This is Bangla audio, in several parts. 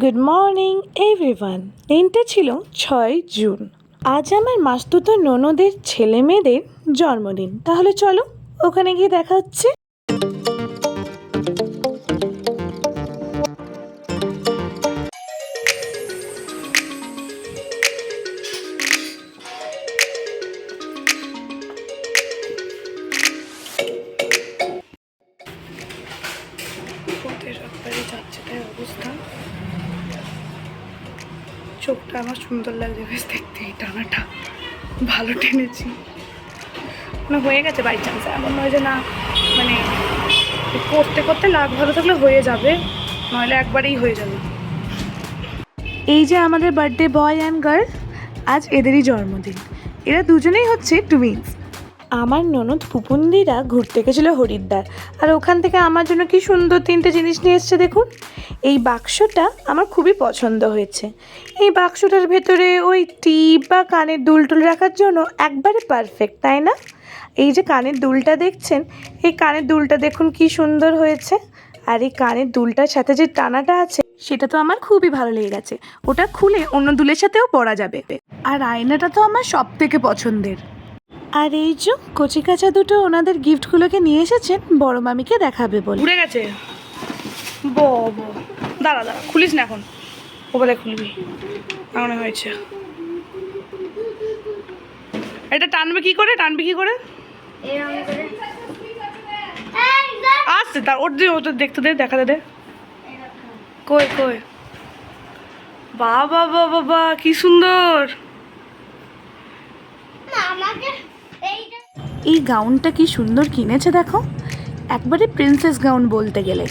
Good morning everyone. দিনটা ছিল 6 জুন। আজ আমার মাসতুতো ননদের ছেলে মেয়েদের জন্মদিন। তাহলে চলো ওখানে গিয়ে দেখা হচ্ছে। যাচ্ছে তাই অবস্থা, চোখটা আমার সুন্দর লাগছে বেশ দেখতে। এই টানাটা ভালো টেনেছি, মানে হয়ে গেছে বাই চান্স। এমন নয় যে না, মানে করতে করতে লাগ ভালো থাকলে হয়ে যাবে, নইলে একবারেই হয়ে যাবে। এই যে আমাদের বার্থডে বয় অ্যান্ড গার্ল, আজ এদেরই জন্মদিন। এরা দুজনেই হচ্ছে টুইন্স। আমার ননদ পুপুন্দিরা ঘুরতে গেছিলো হরিদ্বার, আর ওখান থেকে আমার জন্য কি সুন্দর 3টে জিনিস নিয়ে এসছে দেখুন। এই বাক্সটা আমার খুবই পছন্দ হয়েছে। এই বাক্সটার ভেতরে ওই টিপ বা কানের দুল টুল রাখার জন্য একবারে পারফেক্ট, তাই না? এই যে কানের দুলটা দেখছেন, এই কানের দুলটা দেখুন কি সুন্দর হয়েছে। আর এই কানের দুলটার সাথে যে টানাটা আছে সেটা তো আমার খুবই ভালো লেগে গেছে। ওটা খুলে অন্য দুলের সাথেও পরা যাবে। আর আয়নাটা তো আমার সব থেকে পছন্দের। আর এই যে কচি কাঁচা দুটো ওনাদের গিফটগুলোকে নিয়ে এসেছেন বড় মামিকে দেখাবে বলে। ঘুরে গেছে দাঁড়া দাঁড়া, খুলিস না এখন, ওবেলায় খুলবি। এমন হয়েছে, এটা টানবে কি করে, আসছে তার ওটা দেখতে দে, দেখাতে দে। কই বাবা বাবা কি সুন্দর। এই গাউনটা কি সুন্দর কিনেছে দেখো, একবারে প্রিন্সেস গাউন বলতে গেলে।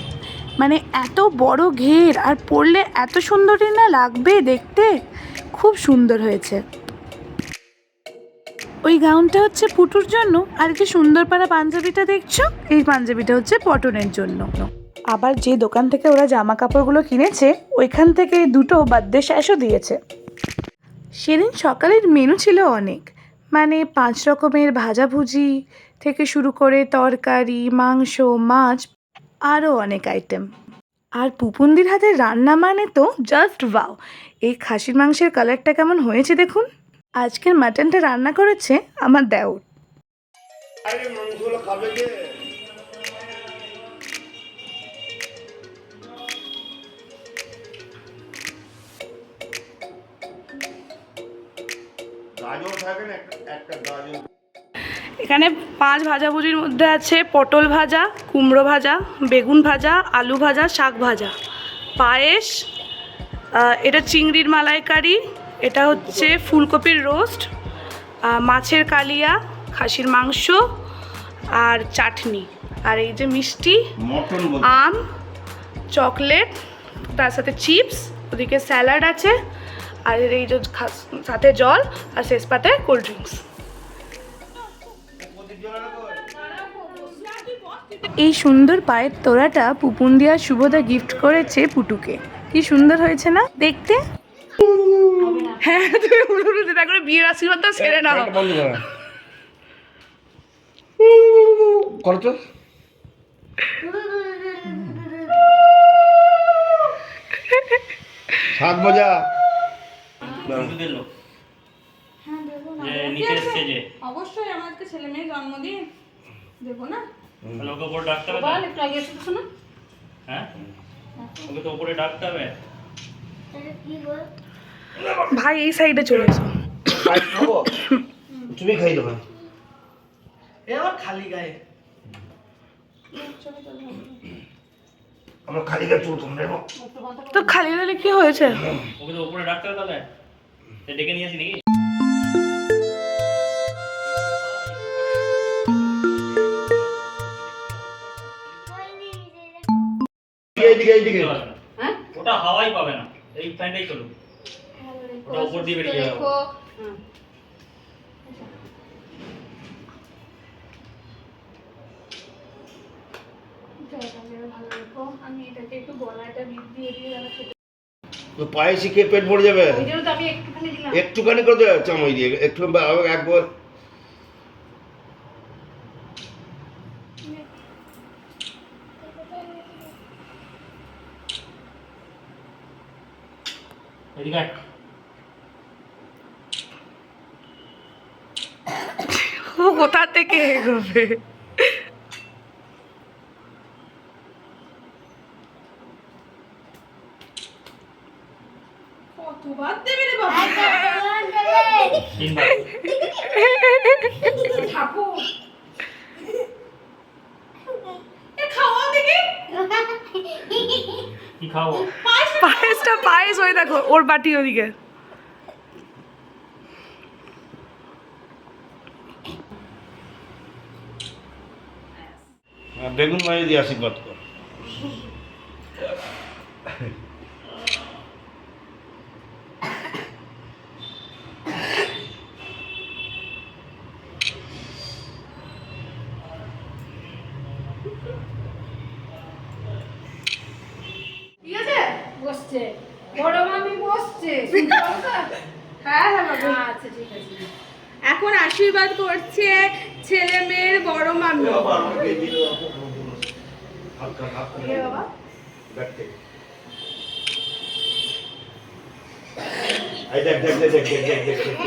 মানে এত বড় ঘের, আর পরলে এত সুন্দরই না লাগবে দেখতে, খুব সুন্দর হয়েছে। ওই গাউনটা হচ্ছে পুটুর জন্য, আর কি সুন্দর পাড়া পাঞ্জাবিটা দেখছো, এই পাঞ্জাবিটা হচ্ছে পটনের জন্য। আবার যে দোকান থেকে ওরা জামা কাপড়গুলো কিনেছে ওইখান থেকে দুটো বার্থডে শ্যাশও দিয়েছে। সেদিন সকালের মেনু ছিল অনেক, মানে 5 রকমের ভাজাভুজি থেকে শুরু করে তরকারি, মাংস, মাছ, আরও অনেক আইটেম। আর পুপুন্দির হাতের রান্না মানে তো জাস্ট ওয়াও। এই খাসির মাংসের কালারটা কেমন হয়েছে দেখুন। আজকের মাটনটা রান্না করেছে আমার দেওর। এখানে 5 ভাজাভুজির মধ্যে আছে পটল ভাজা, কুমড়ো ভাজা, বেগুন ভাজা, আলু ভাজা, শাক ভাজা, পায়েস, এটা চিংড়ির মালাইকারি, এটা হচ্ছে ফুলকপির রোস্ট, মাছের কালিয়া, খাসির মাংস আর চাটনি, আর এই যে মিষ্টি, আম, চকলেট, তার সাথে চিপস, ওদিকে স্যালাড আছে, আর এই যে সাথে জল, আর শেষ পাতে কোল্ড ড্রিঙ্কস। এই সুন্দর পায়ের তোড়াটা পুপুন্দি আর শুভদা গিফট করেছে পুটুকে। কি সুন্দর হয়েছে না দেখতে? হ্যাঁ তুমি উড়ুতে দেখো, বিয়ের আশীর্বাদটা সেরে নাও। করতো সাত মজা অবশ্যই আমাকে ছেলে মেয়ে জন্মদিন দেবো না। ওকে উপরে ডাকতে হবে, বল একটু আগে এসে শোনো। হ্যাঁ ওকে তো উপরে ডাকতে হবে। ভাই এই সাইডে চলে এসো। তুমি খাই দেবে এবার খালি গায়ে আমরা খালি গায়ে চলতাম রে। তো খালি গালে কি হয়েছে? ওকে তো উপরে ডাকতে হবে, তাহলে ডেকে নিয়ে আসি নাকি? হ্যাঁ ওটা হাওয়াই পাবে না, এই ফ্যানটাই চলুক, ওটা উপর দিয়ে বেরিয়ে যাবে। পায়েসি খেয়ে পেট ভরে যাবে, একটুখানি করে দেবে চামচ দিয়ে, একটু একবার। এদিকে আয়। ও কোথা থেকে এগোবে? কতবার দেবে রে বাবা? তিনবার। ঠাকুর এ খাওয়া দেখি। কি খাবো? পায়েস ওই দেখো ওর বাটি ওদিকে। বেগুন মারি দিয়ে আশীর্বাদ কর। ঠিক আছে? বসছে বড় মামি বসছে হ্যাঁ হ্যাঁ বাবা। আচ্ছা ঠিক আছে এখন আশীর্বাদ করছে ছেলে মেয়ের বড় মামি। বাবা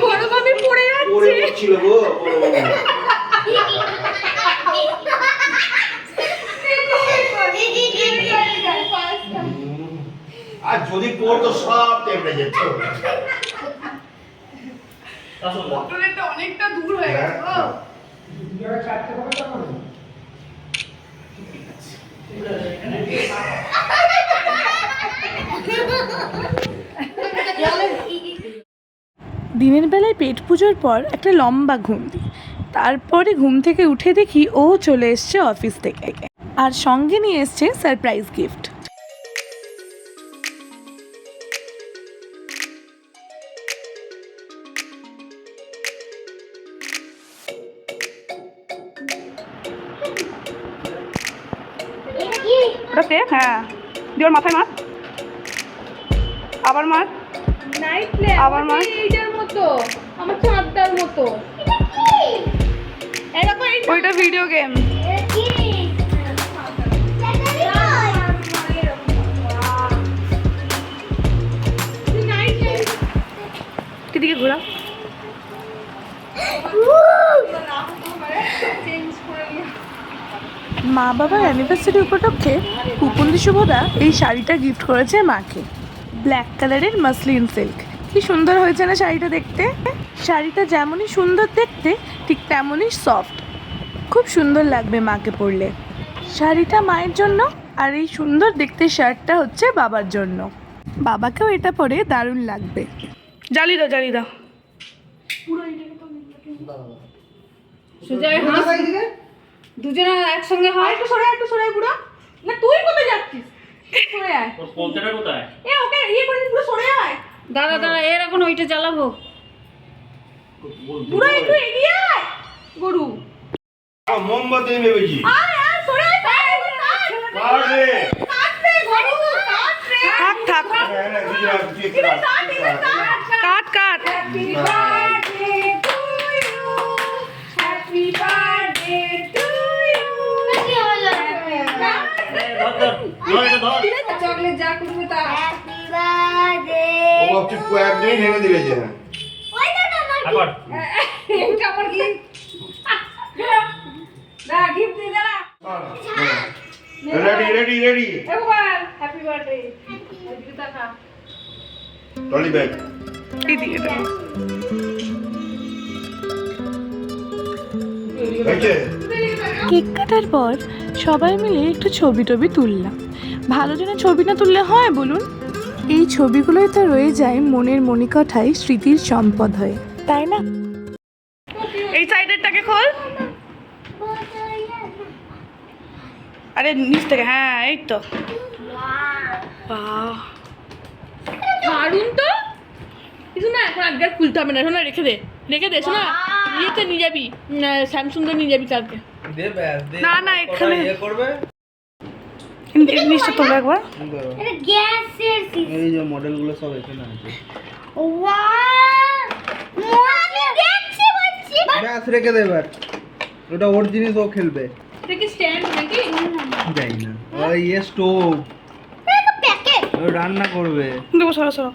বড় মামি পড়ে যাচ্ছে। আর যদি পড়তো সব টেপড়ে যেত। আসুন। হোটেলটা অনেকটা দূর হয়ে গেছে গো। দিনের বেলায় পেট পুজোর পর একটা লম্বা ঘুম দিই, তারপরে ঘুম থেকে উঠে দেখি ও চলে এসছে অফিস থেকে, আর সঙ্গে নিয়ে এসছে সারপ্রাইজ গিফট। ওটাতে হ্যাঁ দিয়ে ওর মাথায় মার, আবার মার, নাইট ল্যাম্প আবার মার। এইটার মতো আমার চাঁদটার মতো এরকম ওইটা ভিডিও গেম। নাইট ল্যাম্প দিদিকে ঘোরা। চেঞ্জ করে নিয়ে মা বাবার অ্যানিভার্সারি উপলক্ষে কুপুন্দি শুভদা এই শাড়িটা গিফট করেছে মাকে। ব্ল্যাক কালারের মাসলিন সিল্ক, কি সুন্দর হয়েছে না শাড়িটা দেখতে। শাড়িটা যেমনই সুন্দর দেখতে ঠিক তেমনই সফট, খুব সুন্দর লাগবে মাকে পরলে। শাড়িটা মায়ের জন্য আর এই সুন্দর দেখতে শার্টটা হচ্ছে বাবার জন্য। বাবাকেও এটা পরে দারুণ লাগবে। জ্বালি দাও জ্বালি দাও। সুজয় হাস দুজনে একসঙ্গে হয় একটু সরে পুরো না তুই কোথায় যাচ্ছিস সরে আয় তোর পোলতেটা কোথায়? এ ওকে ইয়ে করে পুরো সরে আয় দাদা এর এখন ওইটা জ্বালাবো পুরো একটু এগিয়ে আয় গরু মোমবাতি ভেবেছি। আয় সরে আয় কার রে? থাক থাক কাট কাট। Happy birthday to you happy birthday to you ধর এটা ধর। চকলেট যা করবে তা ও ভাবছি কয়েকদিন ভেঙে দিয়েছে। আবার এটা আমার কি না গিফট দে দাঁড়া রেডি রেডি রেডি। একবার হ্যাপি বার্থডে ওইদিকে দেখা টলি ব্যাগ। এদিকে দাও। হয়েছে? কেক কাটার পর সবাই মিলে একটু ছবি টবি তুললাম। ভালো জনে ছবি না তুললে হয় বলুন? এই ছবিগুলোই তো রয়ে যায় মনের মণিকঠায় স্মৃতির সম্পদ হয়ে, তাই না? এই সাইডেরটাকে খোল। আরে নিচ থেকে, হ্যাঁ এই তো। বাহ দারুন তো কিছু না এখন আজকে আর খুলতে হবে না শোনা রেখে দে শোনা ইয়েতে নিয়ে যাবি স্যামসুং নিয়ে যাবি কালকে দে ব্যাস দে না, না, এখানে- ইয়ে করবে জিনিসটা তোলো একবার। এটা গ্যাসের এই যে মডেলগুলো সব এখানে আছে ওয়াও আমি দেখছি বলছি ব্যাস রেখে দে এবার ওটা ওর জিনিস ও খেলবে এটা কি স্ট্যান্ড নাকি যাই না ওই স্টোভ প্যাকেট ও রান্না করবে দেবো সরো সরো।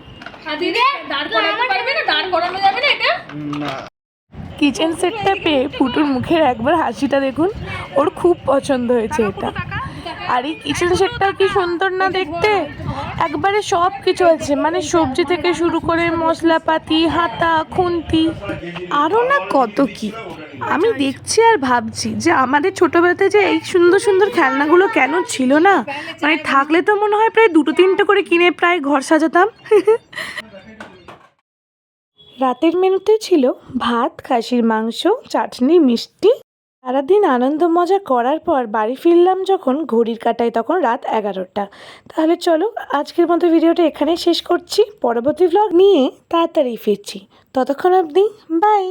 হাতি দাঁড় করাতে পারবে না, দাঁড় করানো যাবে না এটা। না কিচেন সেটটা পেয়ে পুটুর মুখের একবার হাসিটা দেখুন, ওর খুব পছন্দ হয়েছে এটা। আর এই কিচেন সেটটাও কি সুন্দর না দেখতে, একবারে সব কিছু আছে, মানে সবজি থেকে শুরু করে মশলাপাতি, হাতা, খুন্তি, আরও না কত কি। আমি দেখছি আর ভাবছি যে আমাদের ছোটোবেলাতে যে এই সুন্দর সুন্দর খেলনাগুলো কেন ছিল না, মানে থাকলে তো মনে হয় প্রায় 2-3টে করে কিনে প্রায় ঘর সাজাতাম। রাতের মেনুতে ছিল ভাত, খাসির মাংস, চাটনি, মিষ্টি। সারাদিন আনন্দ মজা করার পর বাড়ি ফিরলাম যখন ঘড়ির কাঁটায় তখন রাত 11টা। তাহলে চলো আজকের মতো ভিডিওটা এখানেই শেষ করছি, পরবর্তী ভ্লগ নিয়ে তাড়াতাড়ি ফিরছি। ততক্ষণ অবধি বাই।